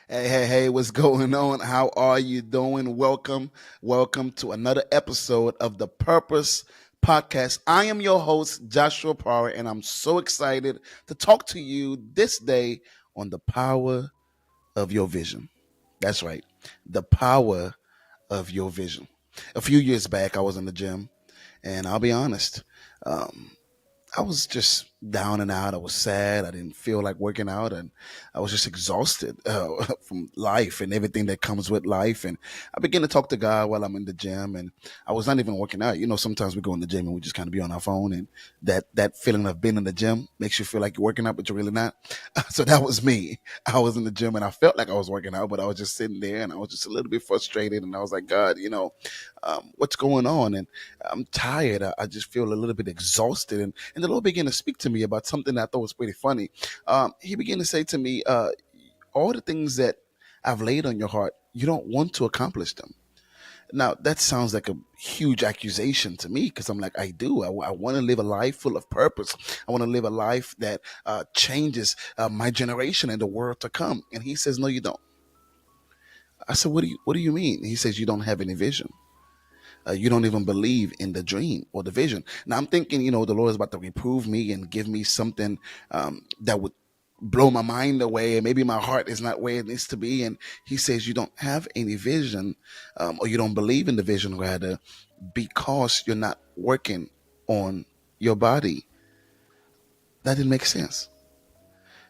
Hey, what's going on? How are you doing? Welcome to another episode of the Purpose Podcast. I am your host, Joshua Power, and I'm so excited to talk to you this day on the power of your vision. That's right, the power of your vision. A few years back, I was in the gym, and I'll be honest. Um, I was just down and out. I was sad. I didn't feel like working out, and I was just exhausted from life and everything that comes with life. And I began to talk to God while I'm in the gym, and I was not even working out. Sometimes we go in the gym and we just kind of be on our phone, and that feeling of being in the gym makes you feel like you're working out, but you're really not. So that was me. I was in the gym, and I felt like I was working out, but I was just sitting there, and I was just a little bit frustrated. And I was like, God, what's going on? And I'm tired. I just feel a little bit exhausted. And the Lord began to speak to me about something that I thought was pretty funny. He began to say to me, all the things that I've laid on your heart, you don't want to accomplish them. Now, that sounds like a huge accusation to me because I'm like, I do. I want to live a life full of purpose. I want to live a life that changes my generation and the world to come. And he says, no, you don't. I said, what do you mean? He says, you don't have any vision. You don't even believe in the dream or the vision. Now I'm thinking, the Lord is about to reprove me and give me something that would blow my mind away, and maybe my heart is not where it needs to be. And He says, you don't have any vision, or you don't believe in the vision, rather, because you're not working on your body. That didn't make sense.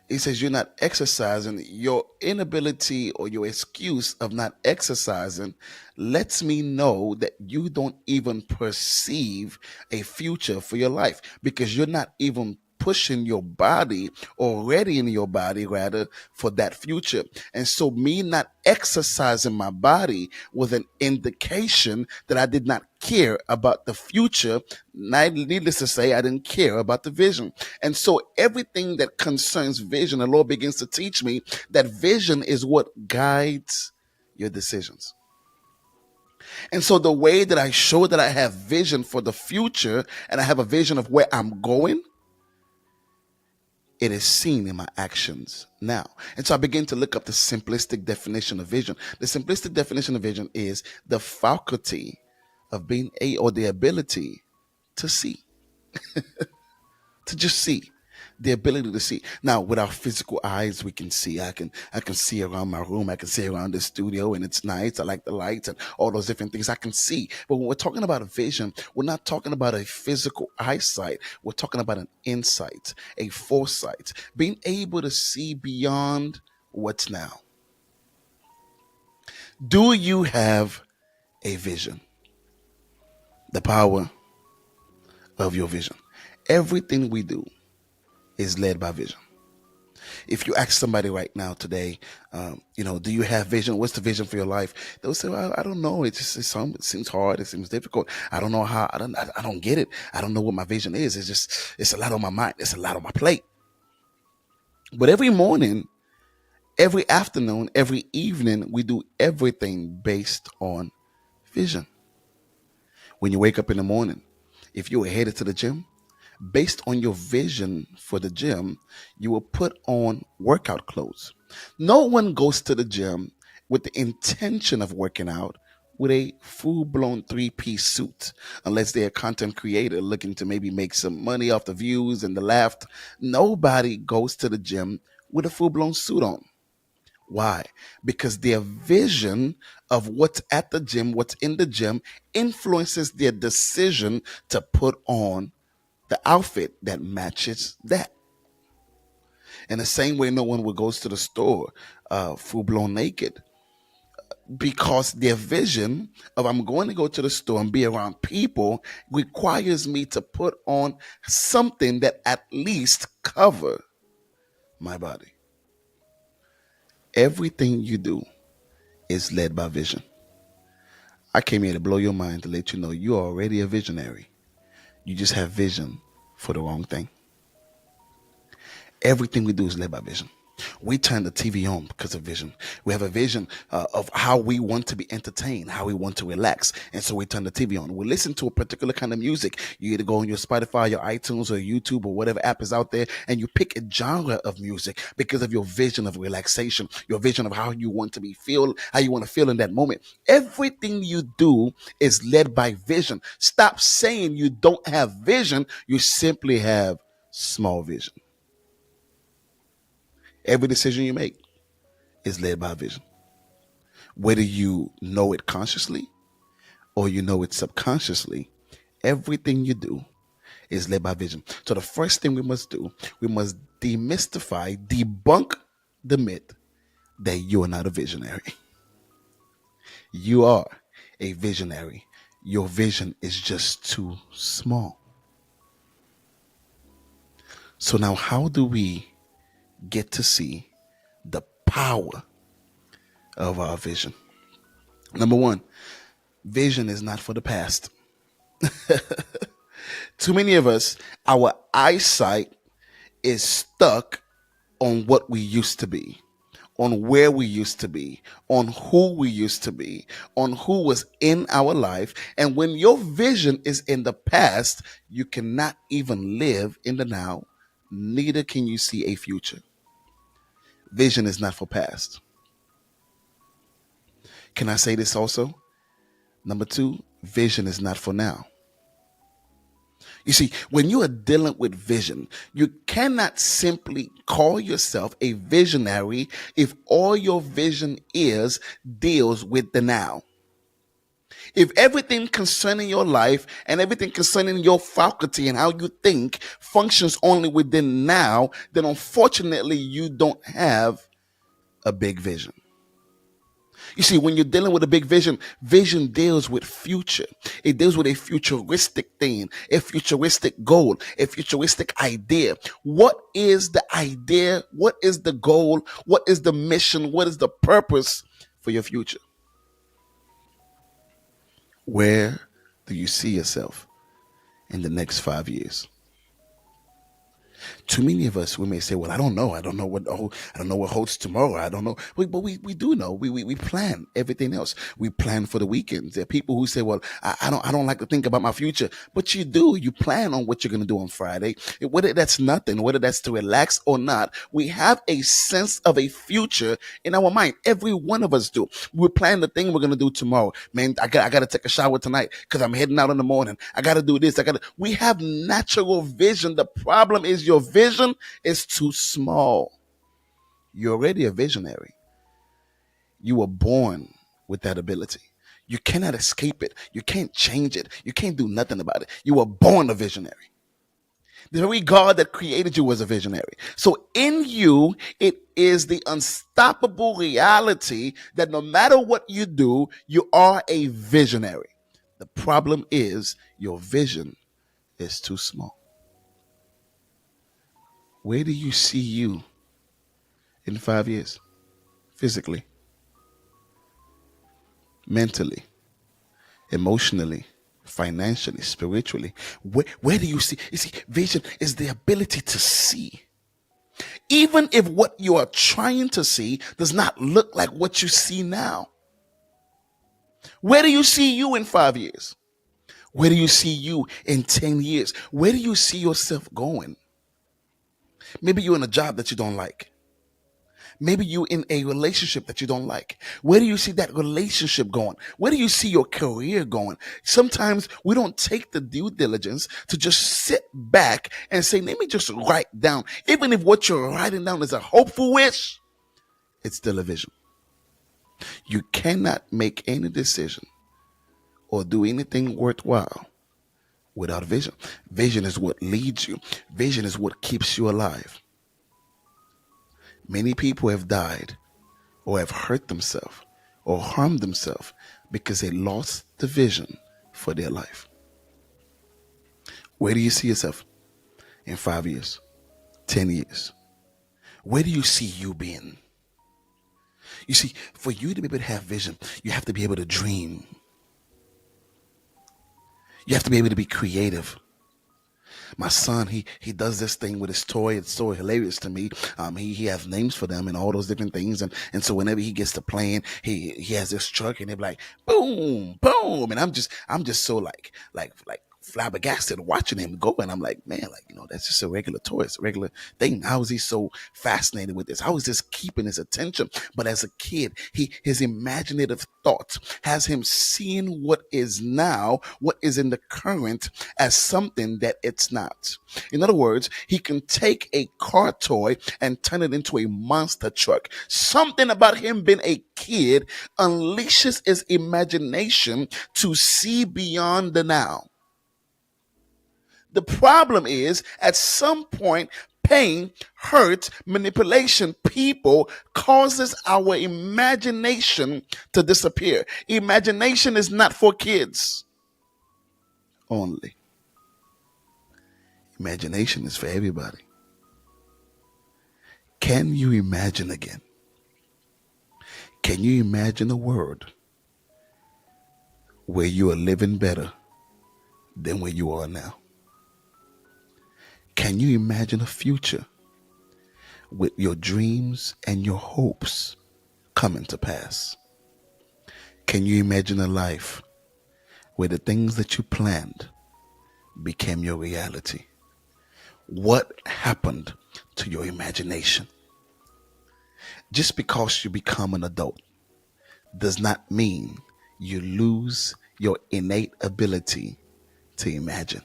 He says you're not exercising. Your inability or your excuse of not exercising lets me know that you don't even perceive a future for your life because you're not even pushing your body or readying your body rather for that future. And so me not exercising my body was an indication that I did not care about the future. Needless to say, I didn't care about the vision. And so everything that concerns vision, the Lord begins to teach me that vision is what guides your decisions. And so the way that I show that I have vision for the future and I have a vision of where I'm going, it is seen in my actions now. And so I begin to look up the simplistic definition of vision. The simplistic definition of vision is the faculty of being or the ability to see, to just see, the ability to see. Now, with our physical eyes, we can see. I can see around my room. I can see around the studio, and it's nice. I like the lights and all those different things. I can see. But when we're talking about a vision, we're not talking about a physical eyesight. We're talking about an insight, a foresight, being able to see beyond what's now. Do you have a vision? The power of your vision. Everything we do is led by vision. If you ask somebody right now today, do you have vision? What's the vision for your life? They'll say, well, I don't know. It seems hard. It seems difficult. I don't know how. I don't get it. I don't know what my vision is. It's a lot on my mind. It's a lot on my plate. But every morning, every afternoon, every evening, we do everything based on vision. When you wake up in the morning, if you are headed to the gym, based on your vision for the gym, you will put on workout clothes. No one goes to the gym with the intention of working out with a full-blown three-piece suit, unless they're a content creator looking to maybe make some money off the views and the laugh. Nobody goes to the gym with a full-blown suit on. Why? Because their vision of what's at the gym, what's in the gym, influences their decision to put on the outfit that matches that. In the same way, no one would goes to the store full blown naked because their vision of I'm going to go to the store and be around people requires me to put on something that at least cover my body. Everything you do is led by vision. I came here to blow your mind to let you know you're already a visionary. You just have vision for the wrong thing. Everything we do is led by vision. We turn the TV on because of vision. We have a vision of how we want to be entertained, how we want to relax. And so we turn the TV on. We listen to a particular kind of music. You either go on your Spotify, your iTunes, or YouTube, or whatever app is out there, and you pick a genre of music because of your vision of relaxation, your vision of how you want to be feel, how you want to feel in that moment. Everything you do is led by vision. Stop saying you don't have vision. You simply have small vision. Every decision you make is led by vision. Whether you know it consciously or you know it subconsciously, everything you do is led by vision. So the first thing we must do, we must demystify, debunk the myth that you are not a visionary. You are a visionary. Your vision is just too small. So now how do we get to see the power of our vision? Number one, vision is not for the past. Too many of us, our eyesight is stuck on what we used to be, on where we used to be, on who we used to be, on who was in our life. And when your vision is in the past, you cannot even live in the now, neither can you see a future. Vision is not for past. Can I say this also? Number two, vision is not for now. You see, when you are dealing with vision, you cannot simply call yourself a visionary if all your vision is deals with the now. If everything concerning your life and everything concerning your faculty and how you think functions only within now, then unfortunately you don't have a big vision. You see, when you're dealing with a big vision, vision deals with future. It deals with a futuristic thing, a futuristic goal, a futuristic idea. What is the idea? What is the goal? What is the mission? What is the purpose for your future? Where do you see yourself in the next 5 years? Too many of us, we may say, well, I don't know. I don't know what holds tomorrow. I don't know. But we do know. We plan everything else. We plan for the weekends. There are people who say, well, I don't like to think about my future. But you do. You plan on what you're going to do on Friday. Whether that's nothing, whether that's to relax or not, we have a sense of a future in our mind. Every one of us do. We plan the thing we're going to do tomorrow. Man, I got to take a shower tonight because I'm heading out in the morning. I got to do this. We have natural vision. The problem is your vision is too small. You're already a visionary. You were born with that ability. You cannot escape it. You can't change it. You can't do nothing about it. You were born a visionary. The very God that created you was a visionary. So in you, it is the unstoppable reality that no matter what you do, you are a visionary. The problem is your vision is too small. Where do you see you in 5 years? Physically, mentally, emotionally, financially, spiritually. Where do you see? You see, vision is the ability to see. Even if what you are trying to see does not look like what you see now. Where do you see you in 5 years? Where do you see you in 10 years? Where do you see yourself going? Maybe you're in a job that you don't like. Maybe you're in a relationship that you don't like. Where do you see that relationship going? Where do you see your career going? Sometimes we don't take the due diligence to just sit back and say, let me just write down. Even if what you're writing down is a hopeful wish, it's still a vision. You cannot make any decision or do anything worthwhile without vision. Vision is what leads you. Vision is what keeps you alive. Many people have died or have hurt themselves or harmed themselves because they lost the vision for their life. Where do you see yourself in 5 years, 10 years? Where do you see you being? You see, for you to be able to have vision, you have to be able to dream. You have to be able to be creative. My son, he does this thing with his toy. It's so hilarious to me. He has names for them and all those different things. And so whenever he gets to playing, he has this truck and they're like boom, boom. And I'm just so like flabbergasted watching him go. And I'm like, man, like, that's just a regular toy. It's a regular thing. How is he so fascinated with this? How is this keeping his attention? But as a kid, his imaginative thoughts has him seeing what is now, what is in the current, as something that it's not. In other words, he can take a car toy and turn it into a monster truck. Something about him being a kid unleashes his imagination to see beyond the now. The problem is, at some point, pain, hurt, manipulation, people causes our imagination to disappear. Imagination is not for kids only. Imagination is for everybody. Can you imagine again? Can you imagine a world where you are living better than where you are now? Can you imagine a future with your dreams and your hopes coming to pass? Can you imagine a life where the things that you planned became your reality? What happened to your imagination? Just because you become an adult does not mean you lose your innate ability to imagine.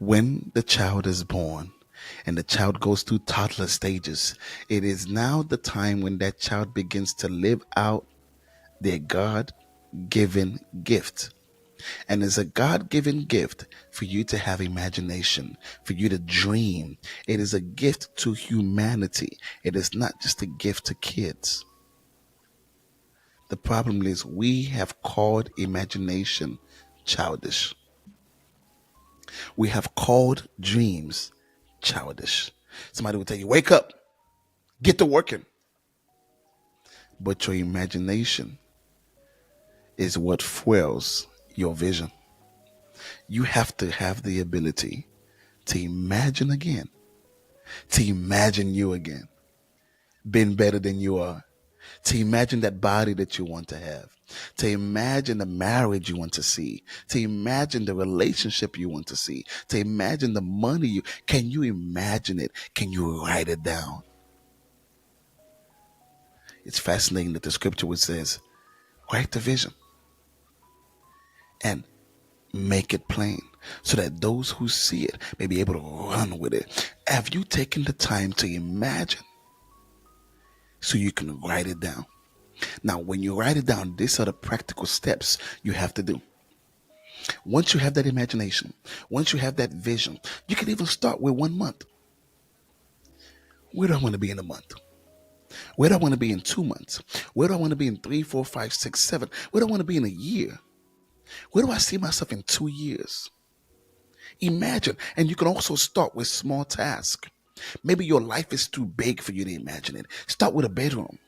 When the child is born and the child goes through toddler stages, it is now the time when that child begins to live out their God given gift. And it's a God given gift for you to have imagination, for you to dream. It is a gift to humanity. It is not just a gift to kids. The problem is we have called imagination childish. We have called dreams childish. Somebody will tell you, wake up, get to working. But your imagination is what fuels your vision. You have to have the ability to imagine again, to imagine you again, being better than you are, to imagine that body that you want to have, to imagine the marriage you want to see, to imagine the relationship you want to see, to imagine the money can you imagine it? Can you write it down? It's fascinating that the scripture which says, write the vision and make it plain so that those who see it may be able to run with it. Have you taken the time to imagine so you can write it down? Now, when you write it down, these are the practical steps you have to do. Once you have that imagination, once you have that vision, you can even start with 1 month. Where do I want to be in a month? Where do I want to be in 2 months? Where do I want to be in 3, 4, 5, 6, 7? Where do I want to be in a year? Where do I see myself in 2 years? Imagine. And you can also start with small tasks. Maybe your life is too big for you to imagine it. Start with a bedroom.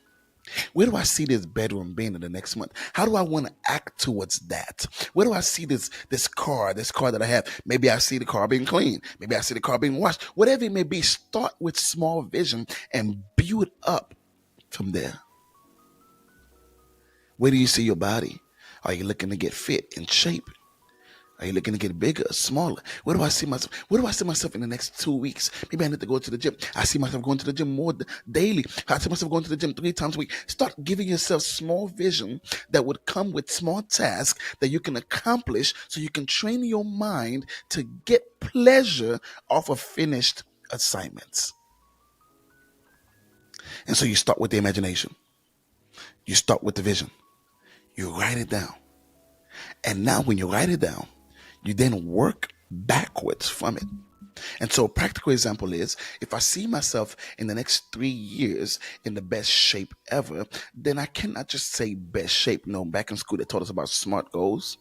Where do I see this bedroom being in the next month? How do I want to act towards that? Where do I see this car that I have? Maybe I see the car being clean. Maybe I see the car being washed. Whatever it may be, start with small vision and build up from there. Where do you see your body? Are you looking to get fit and shape? Are you looking to get bigger or smaller? Where do I see myself? Where do I see myself in the next 2 weeks? Maybe I need to go to the gym. I see myself going to the gym more daily. I see myself going to the gym 3 times a week. Start giving yourself small vision that would come with small tasks that you can accomplish so you can train your mind to get pleasure off of finished assignments. And so you start with the imagination. You start with the vision. You write it down. And now when you write it down, you then work backwards from it. And so a practical example is, if I see myself in the next 3 years in the best shape ever, then I cannot just say best shape. No, back in school they taught us about SMART goals,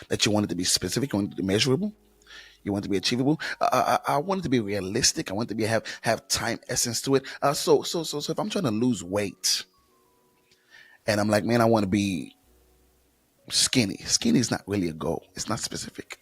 that you want it to be specific, you want it to be measurable, you want it to be achievable. I want it to be realistic. I want it to be have time essence to it. So if I'm trying to lose weight and I'm like, man, I want to be skinny. Skinny is not really a goal. It's not specific.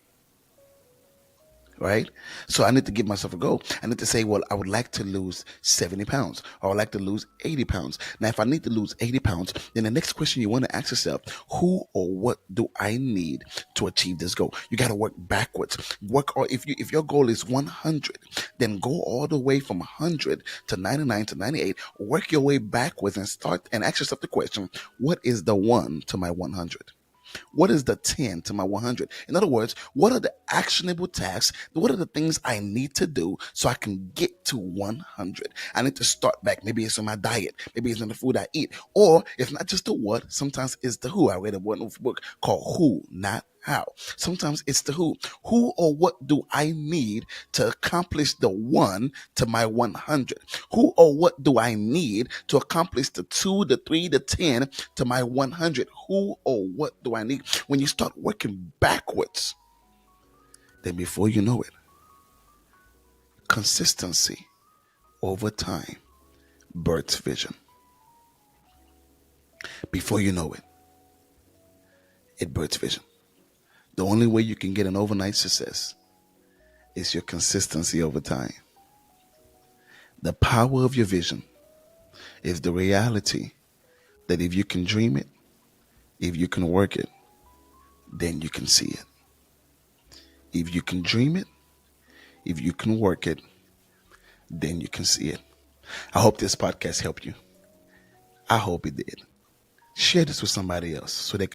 right? So I need to give myself a goal. I need to say, well, I would like to lose 70 pounds, or I would like to lose 80 pounds. Now, if I need to lose 80 pounds, then the next question you want to ask yourself, who or what do I need to achieve this goal? You got to work backwards. Work, or if your goal is 100, then go all the way from 100 to 99 to 98. Work your way backwards and start and ask yourself the question, what is the 1 to my 100? What is the 10 to my 100? In other words, what are the actionable tasks? What are the things I need to do so I can get to 100? I need to start back. Maybe it's on my diet. Maybe it's on the food I eat. Or it's not just the what, sometimes it's the who. I read a wonderful book called Who, Not How. Sometimes it's the who. Who or what do I need to accomplish the 1 to my 100? Who or what do I need to accomplish the 2, the 3, the 10 to my 100? Who or what do I need? When you start working backwards, then before you know it, consistency over time births vision. Before you know it, it births vision. The only way you can get an overnight success is your consistency over time. The power of your vision is the reality that if you can dream it, if you can work it, then you can see it. If you can dream it, if you can work it, then you can see it. I hope this podcast helped you. I hope it did. Share this with somebody else so they